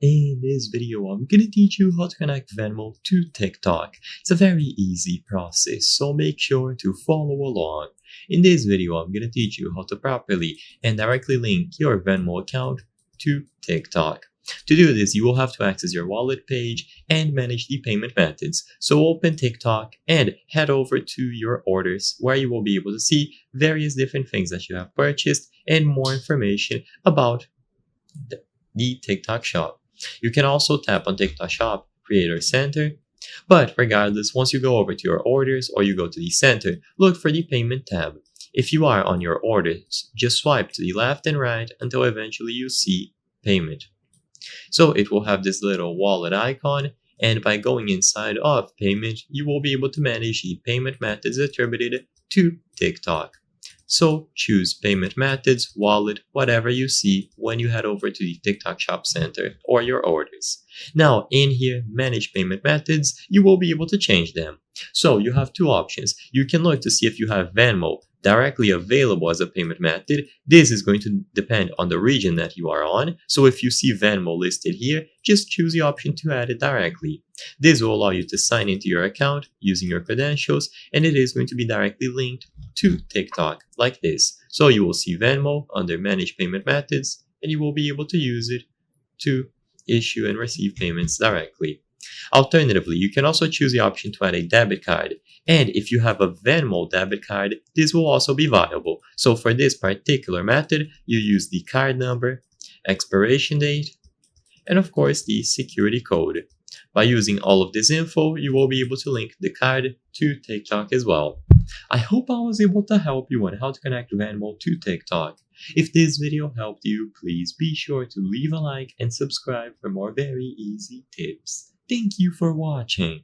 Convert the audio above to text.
In this video, I'm gonna teach you how to connect Venmo to TikTok. It's a very easy process, so make sure to follow along. In this video, I'm gonna teach you how to properly and directly link your Venmo account to TikTok. To do this, you will have to access your wallet page and manage the payment methods. So open TikTok and head over to your orders, where you will be able to see various different things that you have purchased and more information about the TikTok shop. You can also tap on TikTok shop creator center, but regardless, once you go over to your orders or you go to the center, look for the payment tab. If you are on your orders, just swipe to the left and right until eventually you see payment. So it will have this little wallet icon, and by going inside of payment, you will be able to manage the payment methods attributed to TikTok. So choose payment methods, wallet, whatever you see when you head over to the TikTok Shop Center or your orders. Now in here, manage payment methods, you will be able to change them. So you have two options. You can look to see if you have Venmo directly available as a payment method. This is going to depend on the region that you are on. So if you see Venmo listed here, just choose the option to add it directly. This will allow you to sign into your account using your credentials, and it is going to be directly linked to TikTok like this. So you will see Venmo under Manage Payment Methods, and you will be able to use it to issue and receive payments directly. Alternatively, you can also choose the option to add a debit card, and if you have a Venmo debit card, this will also be viable. So for this particular method, you use the card number, expiration date, and of course the security code. By using all of this info, you will be able to link the card to TikTok as well. I hope I was able to help you on how to connect Venmo to TikTok. If this video helped you, please be sure to leave a like and subscribe for more very easy tips. Thank you for watching.